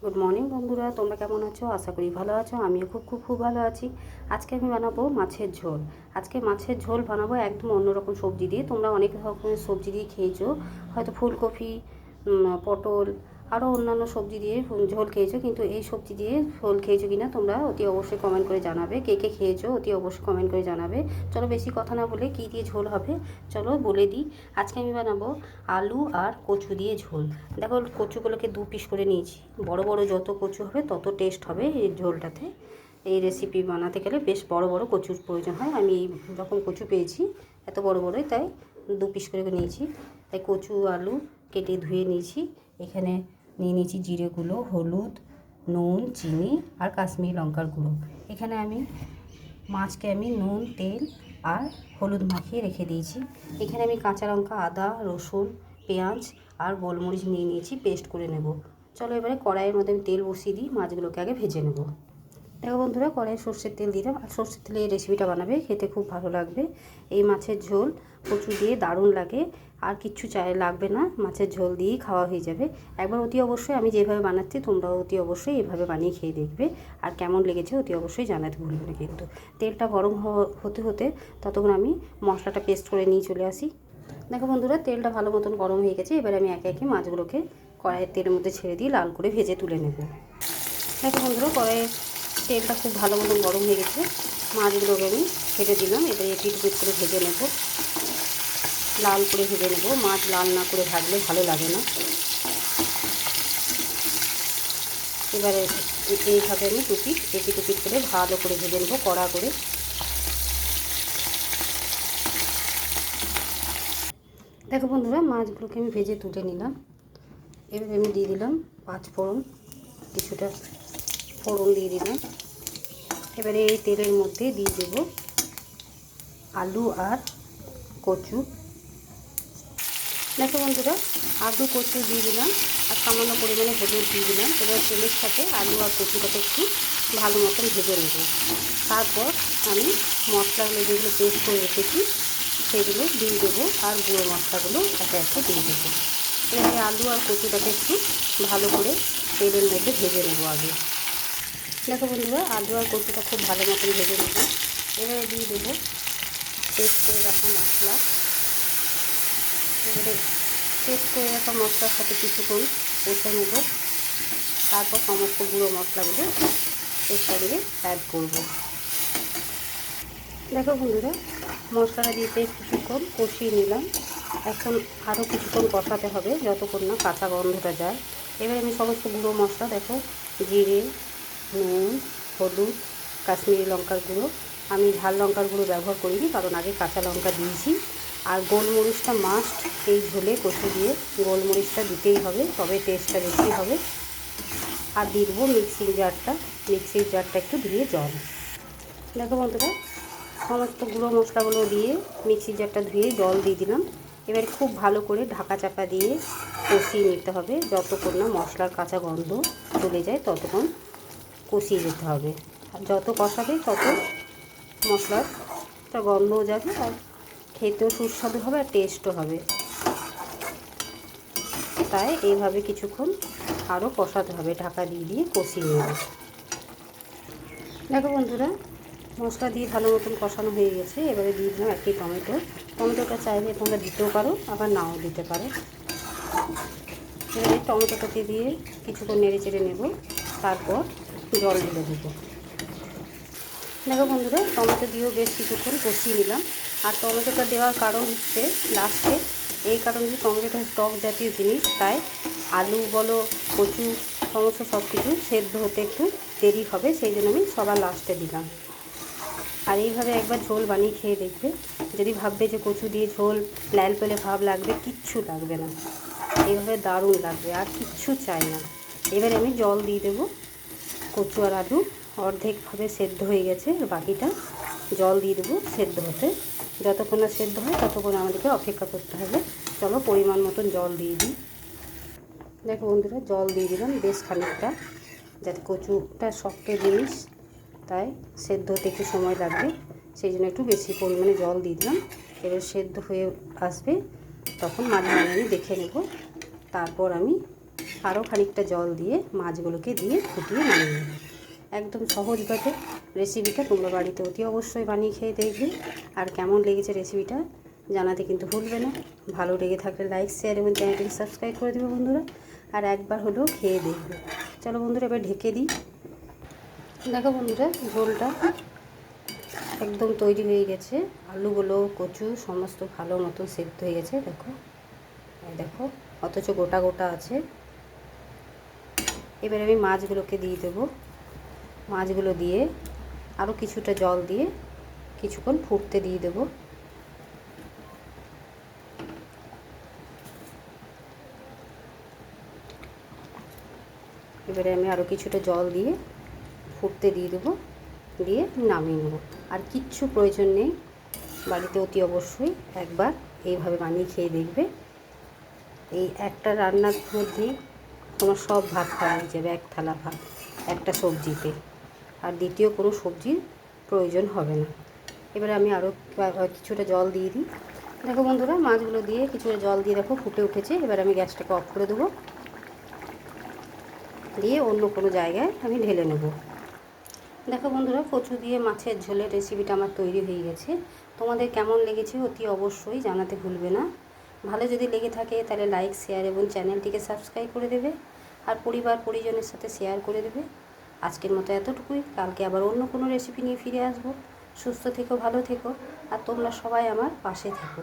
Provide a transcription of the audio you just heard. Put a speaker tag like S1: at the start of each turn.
S1: Good morning বন্ধুরা, তোমরা কেমন আছো? আশা করি ভালো আছো। আমিও খুব ভালো আছি। আজকে আমি বানাবো মাছের ঝোল। আজকে মাছের ঝোল বানাবো একদম অন্যরকম সবজি দিয়ে। তোমরা অনেক রকমের সবজি দিয়ে খেয়েছো, হয়তো ফুলকপি, পটল, আরও অন্যান্য সবজি দিয়ে ঝোল খেয়েছো, কিন্তু এই সবজি দিয়ে ঝোল খেয়েছো কিনা তোমরা অতি অবশ্যই কমেন্ট করে জানাবে। কে কে খেয়েছো অতি অবশ্যই কমেন্ট করে জানাবে। চলো বেশি কথা না বলে কী দিয়ে ঝোল হবে চলো বলে দিই। আজকে আমি বানাবো আলু আর কচু দিয়ে ঝোল। দেখো কচুগুলোকে 2 পিস করে নিয়েছি। বড় বড় যত কচু হবে তত টেস্ট হবে এই ঝোলটাতে। এই রেসিপি বানাতে গেলে বেশ বড় বড় কচুর প্রয়োজন হয়। আমি এই রকম কচু পেয়েছি এত বড় বড়ই, তাই 2 পিস করে নিয়েছি। তাই কচু আলু কেটে ধুয়ে নিয়েছি। এখানে নিয়ে নিয়েছি জিরে গুঁড়ো, হলুদ, নুন, চিনি আর কাশ্মীরি লঙ্কার গুঁড়ো। এখানে আমি মাছকে নুন, তেল আর হলুদ মাখিয়ে রেখে দিয়েছি। এখানে আমি কাঁচা লঙ্কা, আদা, রসুন, পেঁয়াজ আর গোলমরিচ নিয়ে নিয়েছি, পেস্ট করে নেব। চলো এবারে কড়াইয়ের মধ্যে আমি তেল বসিয়ে দিই, মাছগুলোকে আগে ভেজে নেব। দেখো বন্ধুরা, কড়াইয়ে সর্ষের তেল দিলাম। আর সর্ষের তেলে এই রেসিপিটা বানাবে, খেতে খুব ভালো লাগবে। এই মাছের ঝোল কচু দিয়ে দারুণ লাগে। আর কিচ্ছু লাগবে না, মাছের ঝোল দিয়েই খাওয়া হয়ে যাবে। একবার অতি অবশ্যই আমি যেভাবে বানাচ্ছি তোমরাও অতি অবশ্যই এভাবে বানিয়ে খেয়ে দেখবে। আর কেমন লেগেছে অতি অবশ্যই জানাতে ভুলবে না কিন্তু। তেলটা গরম হতে হতে ততক্ষণ আমি মশলাটা পেস্ট করে নিয়ে চলে আসি। দেখো বন্ধুরা, তেলটা ভালো মতন গরম হয়ে গেছে। এবার আমি একে একে মাছগুলোকে কড়াইয়ের তেলের মধ্যে ছেড়ে দিয়ে লাল করে ভেজে তুলে নেব। দেখো বন্ধুরা, কড়াইয়ের তেলটা খুব ভালো মতন গরম হয়ে গেছে। মাছগুলোকে আমি ছেড়ে দিলাম। এবারে পিট পিট করে ভেজে নেব, লাল করে ভেজে নেব। মাছ লাল না করে ভাজলে ভালো লাগে না। এবারে এইভাবে আমি এপিট ওপিট করে ভালো করে ভেজে নেব, কড়া করে। দেখো বন্ধুরা, মাছগুলোকে আমি ভেজে তুলে নিলাম। এবারে আমি দিয়ে দিলাম 5 ফোড়ন, কিছুটা ফোড়ন দিয়ে দিলাম। এবারে এই তেলের মধ্যে দিয়ে দেব আলু আর কচু। দেখো বন্ধুরা, আলু কচু দিয়ে দিলাম আর সামান্য পরিমাণে হলুদ দিয়ে দিলাম। এবার তেলের সাথে আলু আর কচুটাকে একটু ভালো মতন ভেজে নেব। তারপর আমি মশলাগুলো যেগুলো পেস্ট করে রেখেছি সেগুলো দিয়ে দেবো আর গুঁড়ো মশলাগুলো একে একে দিয়ে দেবো। এবারে আলু আর কচুটাকে একটু ভালো করে তেলের মধ্যে ভেজে নেব আগে। দেখো বন্ধুরা, আলু আর কচুটা খুব ভালো মতন ভেজে নেব। এবারে দিয়ে দেবো পেস্ট করে রাখা মশলা। এবারে পেস্ট করে রাখা মশলার সাথে কিছুক্ষণ কষে নেব। তারপর সমস্ত গুঁড়ো মশলাগুলো এর সঙ্গে অ্যাড করব। দেখো বন্ধুরা, মশলাটা দিয়ে বেশ কিছুক্ষণ কষিয়ে নিলাম। এখন আরও কিছুক্ষণ কষাতে হবে যতক্ষণ না কাঁচা গন্ধটা যায়। এবার আমি সমস্ত গুঁড়ো মশলা, দেখো জিরে, নুন, হলুদ, কাশ্মীরি লঙ্কার গুঁড়ো, আমি ঝাল লঙ্কার গুঁড়ো ব্যবহার করিনি কারণ আগে কাঁচা লঙ্কা দিয়েছি। আর গোলমরিচটা মাস্ট, এই ঝোলে কচু দিয়ে গোলমরিচটা দিতেই হবে, তবে টেস্টটা বেশি হবে। আর দিয়ে দেবো মিক্সির জারটা একটু ধুয়ে জল। দেখো বন্ধুরা, সমস্ত গুঁড়ো মশলাগুলো দিয়ে মিক্সির জারটা ধুয়ে জল দিয়ে দিলাম। এবার খুব ভালো করে ঢাকা চাপা দিয়ে কষিয়ে নিতে হবে যতক্ষণ না মশলার কাঁচা গন্ধ চলে যায়, ততক্ষণ কষিয়ে যেতে হবে। আর যত কষাবে তত মশলার গন্ধও যাবে আর খেতেও সুস্বাদু হবে আর টেস্টও হবে। তাই এইভাবে কিছুক্ষণ আরও কষাতে হবে, ঢাকা দিয়ে কষিয়ে নেব। দেখো বন্ধুরা, মশলা দিয়ে ভালো মতন কষানো হয়ে গেছে। এবারে দিয়ে দিলাম একটি টমেটোটা চাইলে তোমরা দিতেও পারো, আবার নাও দিতে পারো। এবারে টমেটোটাকে দিয়ে কিছুক্ষণ নেড়ে চেড়ে নেব, তারপর জল ঢেলে দেবো। দেখো বন্ধুরা, টমেটো দিয়েও বেশ কিছুক্ষণ কষিয়ে নিলাম। আর টমেটোটা দেওয়ার কারণ হচ্ছে লাস্টে, এই কারণে টমেটোটা টক জাতীয় জিনিস, তাই আলু বলো কচু সমস্ত সব কিছু সেদ্ধ হতে একটু দেরি হবে, সেই জন্য আমি সবার লাস্টে দিলাম। আর এইভাবে একবার ঝোল বানিয়ে খেয়ে দেখবে। যদি ভাববে যে কচু দিয়ে ঝোল ল্যাল পেলে ভাব লাগবে, কিচ্ছু লাগবে না, এইভাবে দারুণ লাগবে, আর কিচ্ছু চাই না। এবারে আমি জল দিয়ে দেবো। কচু আর আলু অর্ধেকভাবে সেদ্ধ হয়ে গেছে, বাকিটা জল দিয়ে দেবো সেদ্ধ হতে। যতক্ষণ না সেদ্ধ হয় ততক্ষণ আমাদেরকে অপেক্ষা করতে হবে। চলো পরিমাণ মতন জল দিয়ে দিই। দেখো বন্ধুরা, জল দিয়ে দিলাম বেশ খানিকটা, যাতে কচুটা শক্ত জিনিস, তাই সেদ্ধ হতে একটু সময় লাগবে, সেই জন্য একটু বেশি পরিমাণে জল দিয়ে দিলাম। এবার সেদ্ধ হয়ে আসবে, তখন মাঝে মাঝে আমি দেখে নেব। তারপর আমি আরও খানিকটা জল দিয়ে মাছগুলোকে দিয়ে ফুটিয়ে নামিয়ে নেব। একদম সহজভাবে রেসিপিটা তোমরা বাড়িতে অতি অবশ্যই বানিয়ে খেয়ে দেখবে। আর কেমন লেগেছে রেসিপিটা জানাতে কিন্তু ভুলবে না। ভালো লেগে থাকলে লাইক, শেয়ার এবং চ্যানেলটিকে সাবস্ক্রাইব করে দেবে বন্ধুরা। আর একবার হলেও খেয়ে দেখবে। চলো বন্ধুরা, এবার ঢেকে দিই। দেখো বন্ধুরা, ঝোলটা একদম তৈরি হয়ে গেছে। আলুগুলো, কচু সমস্ত ভালো মতো সেদ্ধ হয়ে গেছে। দেখো দেখো, অথচ গোটা গোটা আছে। এবার আমি মাছগুলোকে দিয়ে দেবো। মাছগুলো দিয়ে আরও কিছুটা জল দিয়ে কিছুক্ষণ ফুটতে দিয়ে দেবো। এবারে আমি আরও কিছুটা জল দিয়ে ফুটতে দিয়ে দেবো, দিয়ে নামিয়ে নেব। আর কিচ্ছু প্রয়োজন নেই, বাড়িতে অতি অবশ্যই একবার এইভাবে বানিয়ে খেয়ে দেখবে। এই একটা রান্নার মধ্যেই তোমার সব ভাত খাওয়া হয়ে যাবে, এক থালা ভাত একটা সবজিতে। আর দ্বিতীয় কোনো সবজির প্রয়োজন হবে না। এবারে আমি আরও কিছুটা জল দিয়ে দিই। দেখো বন্ধুরা, মাছগুলো দিয়ে কিছুটা জল দিয়ে দেখো ফুটে উঠেছে। এবার আমি গ্যাসটাকে অফ করে দেবো, দিয়ে অন্য কোনো জায়গায় আমি ঢেলে নেব। দেখো বন্ধুরা, কচু দিয়ে মাছের ঝোলের রেসিপিটা আমার তৈরি হয়ে গেছে। তোমাদের কেমন লেগেছে অতি অবশ্যই জানাতে ভুলবে না। ভালো যদি লেগে থাকে তাহলে লাইক, শেয়ার এবং চ্যানেলটিকে সাবস্ক্রাইব করে দেবে। আর পরিবার পরিজনের সাথে শেয়ার করে দেবে। আজকের মতো এতটুকুই। কালকে আবার অন্য কোনো রেসিপি নিয়ে ফিরে আসবো। সুস্থ থেকো, ভালো থেকো, আর তোমরা সবাই আমার পাশে থেকো।